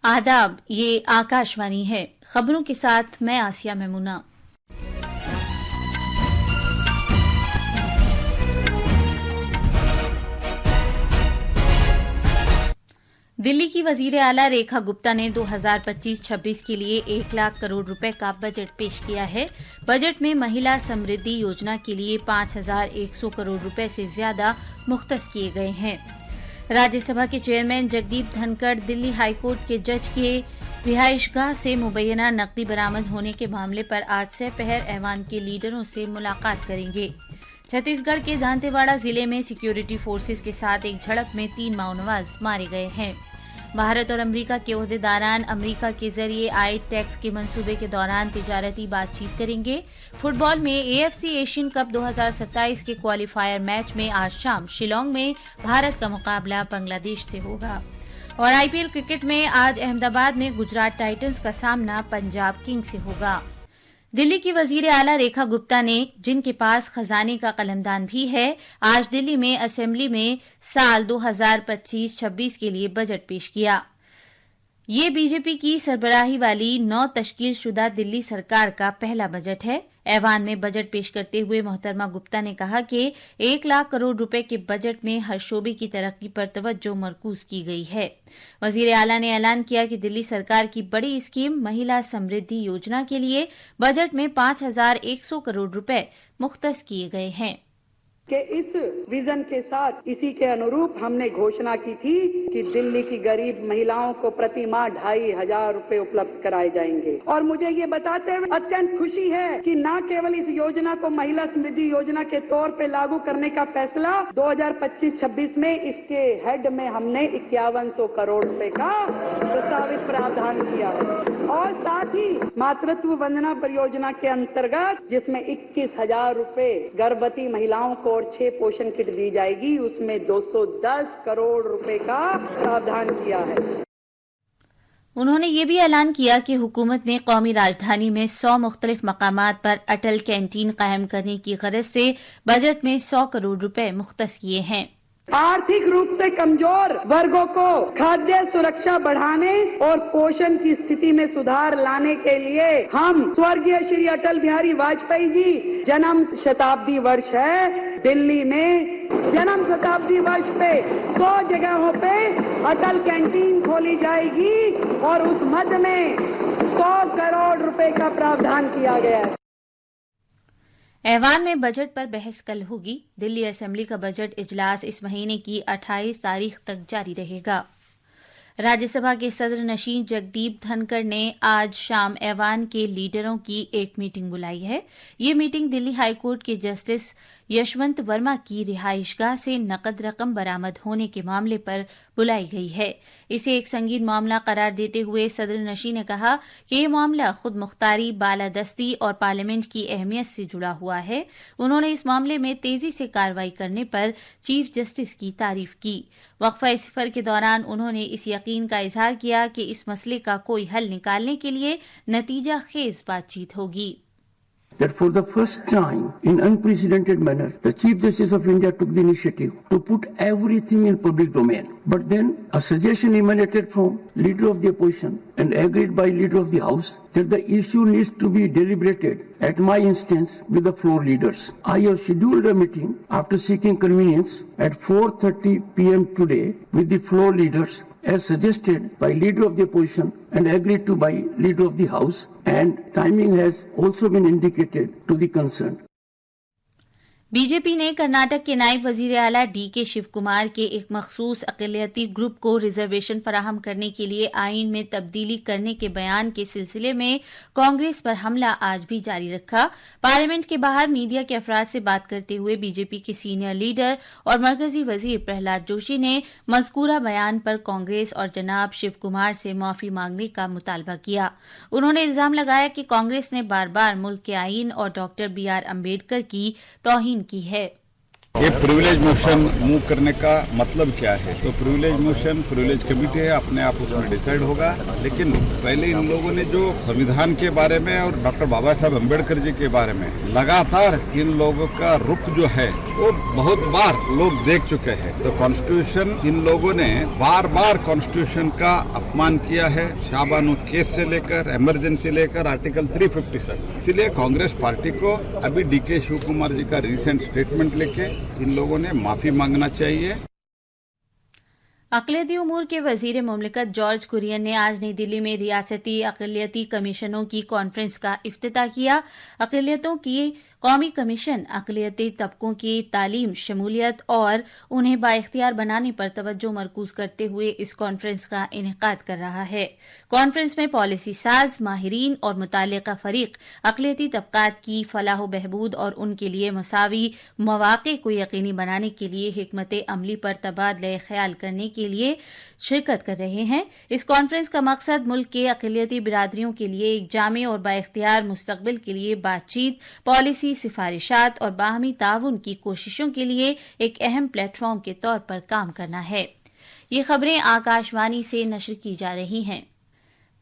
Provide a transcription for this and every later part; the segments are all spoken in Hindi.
आदाब, ये आकाशवाणी है। खबरों के साथ मैं आसिया मेमुना। दिल्ली की वजीर आला रेखा गुप्ता ने 2025-26 के लिए 1 लाख करोड़ रुपए का बजट पेश किया है। बजट में महिला समृद्धि योजना के लिए 5,100 करोड़ रुपए से ज्यादा मुख्तस किए गए हैं। राज्यसभा के चेयरमैन जगदीप धनखड़ दिल्ली हाईकोर्ट के जज के रिहाइशगाह से मुबैना नकदी बरामद होने के मामले पर आज से पहर ऐवान के लीडरों से मुलाकात करेंगे। छत्तीसगढ़ के दांतेवाड़ा जिले में सिक्योरिटी फोर्सेस के साथ एक झड़प में 3 माओवादी मारे गए हैं। भारत और अमेरिका के ओहदेदारान अमेरिका के जरिए आए टैक्स के मंसूबे के दौरान तिजारती बातचीत करेंगे। फुटबॉल में एएफसी एशियन कप 2027 के क्वालिफायर मैच में आज शाम शिलांग में भारत का मुकाबला बांग्लादेश से होगा। और आईपीएल क्रिकेट में आज अहमदाबाद में गुजरात टाइटंस का सामना पंजाब किंग्स से होगा। दिल्ली की वजीर आला रेखा गुप्ता ने, जिनके पास खजाने का कलमदान भी है, आज दिल्ली में असेंबली में साल 2025-26 के लिए बजट पेश किया। ये बीजेपी की सरबराही वाली 9 तश्कीलशुदा दिल्ली सरकार का पहला बजट है। ऐवान में बजट पेश करते हुए मोहतरमा गुप्ता ने कहा कि 1 लाख करोड़ रुपए के बजट में हर शोबे की तरक्की पर तवज्जो मरकूज की गई है। वजीर आला ने ऐलान किया कि दिल्ली सरकार की बड़ी स्कीम महिला समृद्धि योजना के लिए बजट में 5,100 करोड़ रुपए मुख्तस किए गए हैं। कि इस विजन के साथ इसी के अनुरूप हमने घोषणा की थी कि दिल्ली की गरीब महिलाओं को प्रति माह 2,500 रुपए उपलब्ध कराए जाएंगे। और मुझे ये बताते हुए अत्यंत खुशी है कि न केवल इस योजना को महिला समृद्धि योजना के तौर पे लागू करने का फैसला 2025-26 में इसके हेड में हमने 5100 करोड़ रुपए का प्रस्तावित प्रावधान किया है। और साथ ही मातृत्व वंदना परियोजना के अंतर्गत जिसमें 21,000 रुपए गर्भवती महिलाओं को और 6 पोषण किट दी जाएगी, उसमें 210 करोड़ रुपए का प्रावधान किया है। उन्होंने ये भी ऐलान किया कि हुकूमत ने कौमी राजधानी में 100 मुख्तलिफ मकामात पर अटल कैंटीन कायम करने की गरज से बजट में 100 करोड़ रुपए मुख्तस किए हैं। आर्थिक रूप से कमजोर वर्गों को खाद्य सुरक्षा बढ़ाने और पोषण की स्थिति में सुधार लाने के लिए हम स्वर्गीय श्री अटल बिहारी वाजपेयी जी जन्म शताब्दी वर्ष है, दिल्ली में जन्म शताब्दी वर्ष पे 100 जगहों पे अटल कैंटीन खोली जाएगी और उस मद में 100 करोड़ रुपए का प्रावधान किया गया है। ऐवान में बजट पर बहस कल होगी। दिल्ली असेंबली का बजट इजलास इस महीने की 28 तारीख तक जारी रहेगा। राज्यसभा के सदर नशीन जगदीप धनखड़ ने आज शाम ऐवान के लीडरों की एक मीटिंग बुलाई है। ये मीटिंग दिल्ली हाईकोर्ट के जस्टिस यशवंत वर्मा की रिहाइशगाह से नकद रकम बरामद होने के मामले पर बुलाई गई है। इसे एक संगीन मामला करार देते हुए सदर नशीन ने कहा कि ये मामला खुद मुख्तारी, बालादस्ती और पार्लियामेंट की अहमियत से जुड़ा हुआ है। उन्होंने इस मामले में तेजी से कार्रवाई करने पर चीफ जस्टिस की तारीफ की। वक्फा सफर के दौरान उन्होंने इस यकीन का इजहार किया कि इस मसले का कोई हल निकालने के लिए नतीजा खेज बातचीत होगी। That for the first time in unprecedented manner, the Chief Justice of India took the initiative to put everything in public domain. But then a suggestion emanated from Leader of the Opposition and agreed by Leader of the House that the issue needs to be deliberated at my instance with the floor leaders. I have scheduled a meeting after seeking convenience at 4:30 p.m. today with the floor leaders as suggested by Leader of the Opposition and agreed to by Leader of the House, and timing has also been indicated to the concerned. BJP ने कर्नाटक के नायब वजीर आला डीके शिव कुमार के एक मखसूस अक़लियती ग्रुप को रिजर्वेशन फराहम करने के लिए आईन में तब्दीली करने के बयान के सिलसिले में कांग्रेस पर हमला आज भी जारी रखा। पार्लियामेंट के बाहर मीडिया के अफराद से बात करते हुए बीजेपी के सीनियर लीडर और मरकजी वजीर प्रहलाद जोशी ने मज़कूरा बयान पर कांग्रेस और जनाब शिव कुमार से माफी मांगने का मुतालबा किया। उन्होंने इल्जाम लगाया कि कांग्रेस ने बार बार मुल्क के आईन और डॉक्टर BR अम्बेडकर की तौहीन की है। ये प्रिविलेज मोशन मूव करने का मतलब क्या है? तो प्रिविलेज मोशन प्रिविलेज कमेटी है, अपने आप उसमें डिसाइड होगा। लेकिन पहले इन लोगों ने जो संविधान के बारे में और डॉक्टर बाबा साहब अम्बेडकर जी के बारे में लगातार इन लोगों का रुख जो है वो बहुत बार लोग देख चुके हैं। तो कॉन्स्टिट्यूशन इन लोगों ने बार बार कॉन्स्टिट्यूशन का अपमान किया है, शाहबानो केस से लेकर इमरजेंसी लेकर आर्टिकल 357। इसलिए कांग्रेस पार्टी को अभी डीके शिव कुमार जी का रिसेंट स्टेटमेंट लेके इन लोगों ने माफी मांगना चाहिए। अक़लियती उमूर के वजीर मुमलिकत जॉर्ज कुरियन ने आज नई दिल्ली में रियासती अक़लियती कमीशनों की कॉन्फ्रेंस का इफ्तिताह किया। अक़लियतों की कौमी कमीशन अक़लियती तबकों की तालीम, शमूलियत और उन्हें बाइख्तियार बनाने पर तवज्जो मरकूज करते हुए इस कॉन्फ्रेंस का इनेकाद कर रहा है। कॉन्फ्रेंस में पॉलिसी साज, माहिरीन और मुताल्लिका फरीक अक़लियती तबकात की फलाह बहबूद और उनके लिए मसावी मौक़े को यकीनी बनाने के लिए हिकमत अमली पर तबादला ख्याल करने के लिए शिरकत कर रहे हैं। इस कॉन्फ्रेंस का मकसद मुल्क के अक़लियती बिरादरियों के लिए एक जामे और बाइख्तियार मुस्तक़बिल के लिए बातचीत, पॉलिसी सिफारिशात और बाहमी ताउन की कोशिशों के लिए एक अहम प्लेटफॉर्म के तौर पर काम करना है। ये खबरें आकाशवाणी से नशर की जा रही हैं।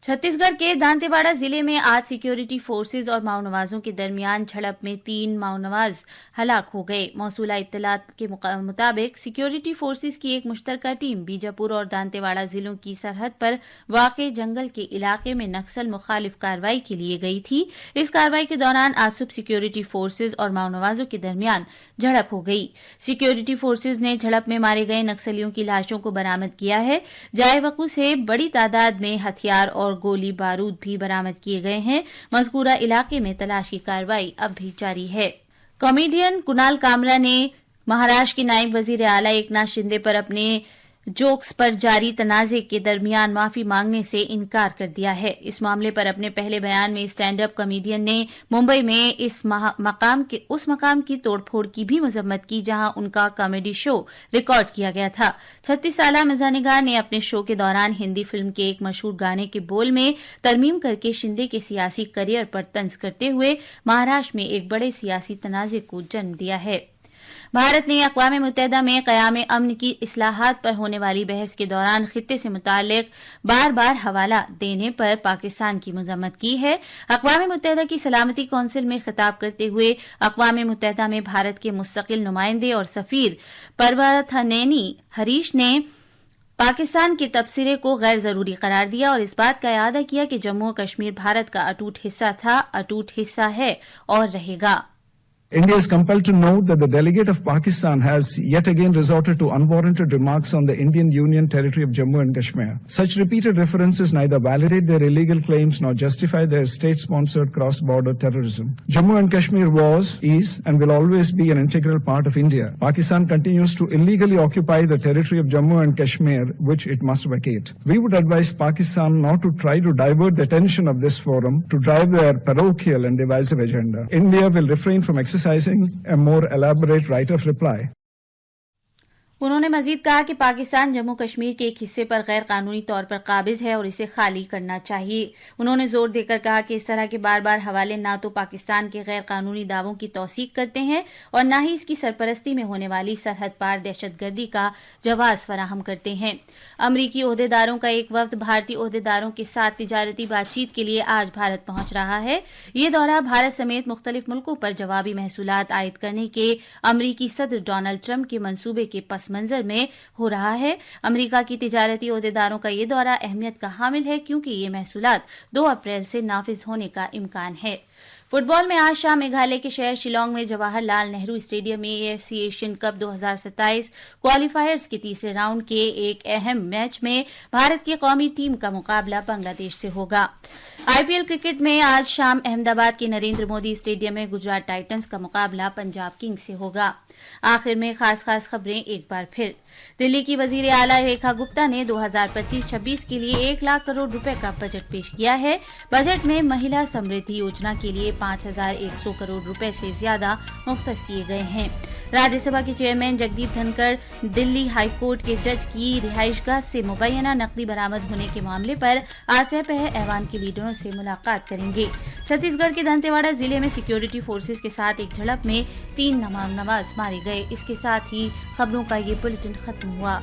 छत्तीसगढ़ के दांतेवाड़ा जिले में आज सिक्योरिटी फोर्सेज और माओनवाजों के दरमियान झड़प में 3 माओनवाज हलाक हो गए। मौसूला इत्तलात के मुताबिक सिक्योरिटी फोर्सेज की एक मुश्तरका टीम बीजापुर और दांतेवाड़ा जिलों की सरहद पर वाक़े जंगल के इलाके में नक्सल मुखालिफ कार्रवाई के लिए गई थी। इस कार्रवाई के दौरान आज सुबह सिक्योरिटी फोर्सेज और माओनवाजों के दरमियान झड़प हो गई। सिक्योरिटी फोर्सेज ने झड़प में मारे गए नक्सलियों की लाशों को बरामद किया है। जाए वक़्त से बड़ी तादाद में हथियार और गोली बारूद भी बरामद किए गए हैं। मज़कूरा इलाके में तलाशी कार्रवाई अब भी जारी है। कॉमेडियन कुणाल कामरा ने महाराष्ट्र के नायब वजीर आला एकनाथ शिंदे पर अपने जोक्स पर जारी तनाज़े के दरमियान माफी मांगने से इनकार कर दिया है। इस मामले पर अपने पहले बयान में स्टैंड अप कॉमेडियन ने मुंबई में उस मकाम की तोड़फोड़ की भी मजम्मत की जहां उनका कॉमेडी शो रिकॉर्ड किया गया था। 36 साला मिज़ानिगार ने अपने शो के दौरान हिंदी फिल्म के एक मशहूर गाने के बोल में तरमीम करके शिंदे के सियासी करियर पर तंज करते हुए महाराष्ट्र में एक बड़े सियासी तनाज़े को जन्म दिया है। भारत ने अक़वाम मुत्तहिदा में क़याम अमन की इस्लाहात पर होने वाली बहस के दौरान खित्ते से मुताल्लिक बार बार हवाला देने पर पाकिस्तान की मज़म्मत की है। अक़वाम मुत्तहिदा की सलामती कौंसिल में खिताब करते हुए अक़वाम मुत्तहिदा में भारत के मुस्तक़िल नुमाइंदे और सफ़ीर परवथनेनी हरीश ने पाकिस्तान के तबसरे को गैर जरूरी करार दिया और इस बात का इआदा किया कि जम्मू और कश्मीर भारत का अटूट हिस्सा था, अटूट हिस्सा है और रहेगा। India is compelled to note that the delegate of Pakistan has yet again resorted to unwarranted remarks on the Indian Union territory of Jammu and Kashmir. Such repeated references neither validate their illegal claims nor justify their state-sponsored cross-border terrorism. Jammu and Kashmir was, is and will always be an integral part of India. Pakistan continues to illegally occupy the territory of Jammu and Kashmir, which it must vacate. We would advise Pakistan not to try to divert the attention of this forum to drive their parochial and divisive agenda. India will refrain from exercising a more elaborate right of reply. उन्होंने मजीद कहा कि पाकिस्तान जम्मू कश्मीर के एक हिस्से पर गैर कानूनी तौर पर काबिज है और इसे खाली करना चाहिए। उन्होंने जोर देकर कहा कि इस तरह के बार बार हवाले न तो पाकिस्तान के गैर कानूनी दावों की तौसीक करते हैं और न ही इसकी सरपरस्ती में होने वाली सरहद पार दहशतगर्दी का जवाज फराहम करते हैं। अमरीकी ओहदेदारों का एक वफ्द भारतीय ओहदेदारों के साथ तिजारती बातचीत के लिए आज भारत पहुंच रहा है। ये दौरा भारत समेत मुख्तलिफ मुल्कों पर जवाबी महसूलात आयद करने के अमरीकी सदर डोनाल्ड ट्रंप के मंसूबे के पस मंजर में हो रहा है। अमेरिका की तिजारती ओहदेदारों का ये दौरा अहमियत का हामिल है क्योंकि ये महसूलात 2 अप्रैल से नाफिज होने का इम्कान है। फुटबॉल में आज शाम मेघालय के शहर शिलोंग में जवाहरलाल नेहरू स्टेडियम में एएफसी एशियन कप 2027 क्वालिफायर्स के तीसरे राउंड के एक अहम मैच में भारत की कौमी टीम का मुकाबला बांग्लादेश से होगा। आईपीएल क्रिकेट में आज शाम अहमदाबाद के नरेंद्र मोदी स्टेडियम में गुजरात टाइटंस का मुकाबला पंजाब किंग्स से होगा। आखिर में खास खबरें एक बार फिर। दिल्ली की वजीर आला रेखा गुप्ता ने 2025-26 के लिए 1 लाख करोड़ रुपए का बजट पेश किया है। बजट में महिला समृद्धि योजना के लिए 5,100 करोड़ रुपए से ज्यादा मुख्तस किए गए हैं। राज्यसभा के चेयरमैन जगदीप धनखड़ दिल्ली हाईकोर्ट के जज की रिहाइशगाह से मुबैना नकदी बरामद होने के मामले पर आज सपह ऐवान के लीडरों से मुलाकात करेंगे। छत्तीसगढ़ के दंतेवाड़ा जिले में सिक्योरिटी फोर्सेज के साथ एक झड़प में 3 नमाज मारे गए। इसके साथ ही खबरों का ये बुलेटिन खत्म हुआ।